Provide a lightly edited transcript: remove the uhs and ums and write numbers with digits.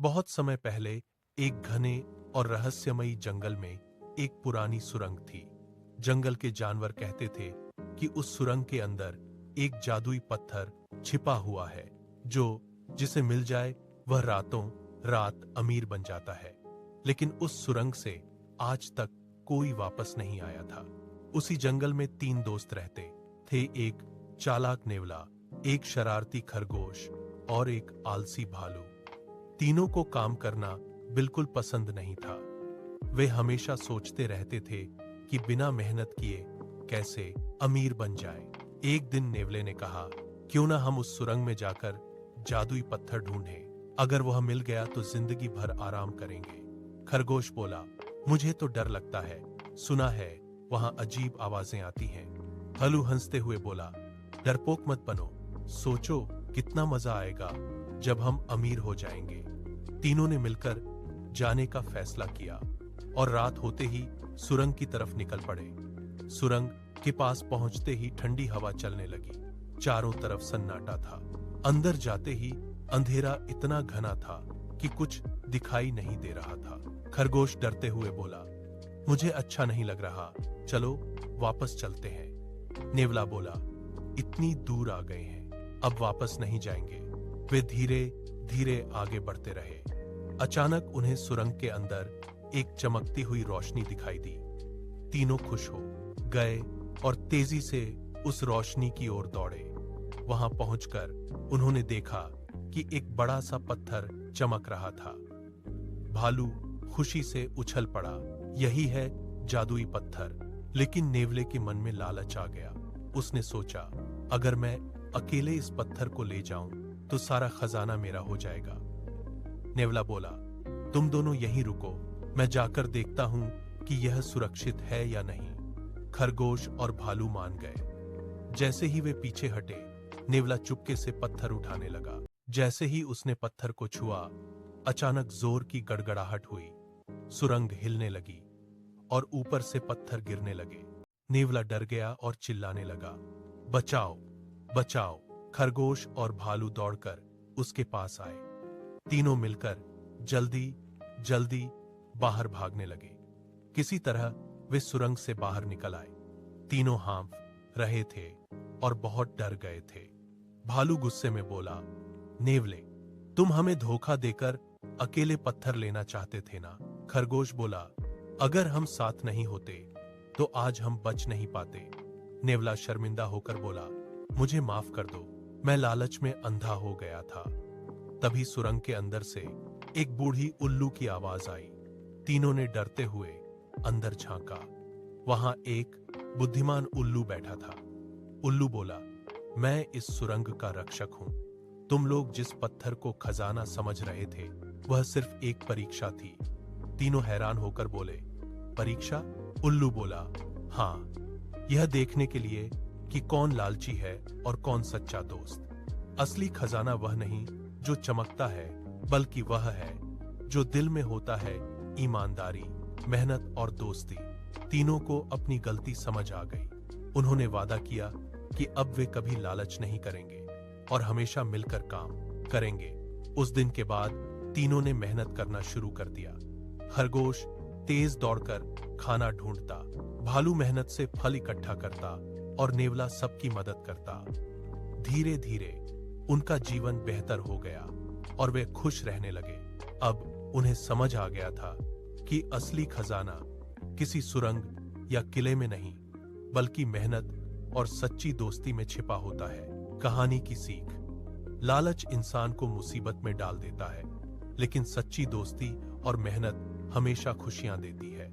बहुत समय पहले एक घने और रहस्यमयी जंगल में एक पुरानी सुरंग थी। जंगल के जानवर कहते थे कि उस सुरंग के अंदर एक जादुई पत्थर छिपा हुआ है, जो जिसे मिल जाए वह रातों रात अमीर बन जाता है। लेकिन उस सुरंग से आज तक कोई वापस नहीं आया था। उसी जंगल में 3 दोस्त रहते थे, एक चालाक नेवला, एक शरारती खरगोश और एक आलसी भालू। तीनों को काम करना बिल्कुल पसंद नहीं था। वे हमेशा सोचते रहते थे कि बिना मेहनत किए कैसे अमीर बन जाएं। एक दिन नेवले ने कहा, क्यों ना हम उस सुरंग में जाकर जादुई पत्थर ढूंढें। अगर वह मिल गया तो जिंदगी भर आराम करेंगे। खरगोश बोला, मुझे तो डर लगता है, सुना है वहां अजीब आवाजें आती हैं। भालू हंसते हुए बोला, डरपोक मत बनो, सोचो कितना मजा आएगा जब हम अमीर हो जाएंगे। तीनों ने मिलकर जाने का फैसला किया और रात होते ही सुरंग की तरफ निकल पड़े। सुरंग के पास पहुंचते ही ठंडी हवा चलने लगी। चारों तरफ सन्नाटा था। अंदर जाते ही अंधेरा इतना घना था कि कुछ दिखाई नहीं दे रहा था। खरगोश डरते हुए बोला, मुझे अच्छा नहीं लग रहा, चलो वापस चलते हैं। नेवला बोला, इतनी दूर आ गए हैं, अब वापस नहीं जाएंगे। वे धीरे धीरे आगे बढ़ते रहे। अचानक उन्हें सुरंग के अंदर एक चमकती हुई रोशनी दिखाई दी। तीनों खुश हो गए और तेजी से उस रोशनी की ओर दौड़े। वहां पहुंचकर उन्होंने देखा कि एक बड़ा सा पत्थर चमक रहा था। भालू खुशी से उछल पड़ा, यही है जादुई पत्थर। लेकिन नेवले के मन में लालच आ गया। उसने सोचा, अगर मैं अकेले इस पत्थर को ले जाऊं तो सारा खजाना मेरा हो जाएगा। नेवला बोला, तुम दोनों यहीं रुको, मैं जाकर देखता हूं कि यह सुरक्षित है या नहीं। खरगोश और भालू मान गए। जैसे ही वे पीछे हटे, नेवला चुपके से पत्थर उठाने लगा। जैसे ही उसने पत्थर को छुआ, अचानक जोर की गड़गड़ाहट हुई। सुरंग हिलने लगी और ऊपर से पत्थर गिरने लगे। नेवला डर गया और चिल्लाने लगा, बचाओ बचाओ। खरगोश और भालू दौड़कर उसके पास आए। तीनों मिलकर जल्दी जल्दी बाहर भागने लगे। किसी तरह वे सुरंग से बाहर निकल आए। तीनों हाँफ रहे थे और बहुत डर गए थे। भालू गुस्से में बोला, नेवले, तुम हमें धोखा देकर अकेले पत्थर लेना चाहते थे ना। खरगोश बोला, अगर हम साथ नहीं होते तो आज हम बच नहीं पाते। नेवला शर्मिंदा होकर बोला, मुझे माफ कर दो, मैं लालच में अंधा हो गया था। तभी सुरंग के अंदर से एक बूढ़ी उल्लू की आवाज आई। तीनों ने डरते हुए अंदर झांका। वहां एक बुद्धिमान उल्लू बैठा था। उल्लू बोला, मैं इस सुरंग का रक्षक हूं। तुम लोग जिस पत्थर को खजाना समझ रहे थे वह सिर्फ एक परीक्षा थी। तीनों हैरान होकर बोले, परीक्षा? उल्लू बोला, हाँ, यह देखने के लिए कि कौन लालची है और कौन सच्चा दोस्त। असली खजाना वह नहीं जो चमकता है, बल्कि वह है जो दिल में होता है, ईमानदारी, मेहनत और दोस्ती। तीनों को अपनी गलती समझ आ गई। उन्होंने वादा किया कि अब वे कभी लालच नहीं करेंगे और हमेशा मिलकर काम करेंगे। उस दिन के बाद तीनों ने मेहनत करना शुरू कर दिया। खरगोश तेज दौड़कर खाना ढूंढता, भालू मेहनत से फल इकट्ठा करता और नेवला सबकी मदद करता। धीरे धीरे उनका जीवन बेहतर हो गया और वे खुश रहने लगे। अब उन्हें समझ आ गया था कि असली खजाना किसी सुरंग या किले में नहीं, बल्कि मेहनत और सच्ची दोस्ती में छिपा होता है। कहानी की सीख, लालच इंसान को मुसीबत में डाल देता है, लेकिन सच्ची दोस्ती और मेहनत हमेशा खुशियां देती है।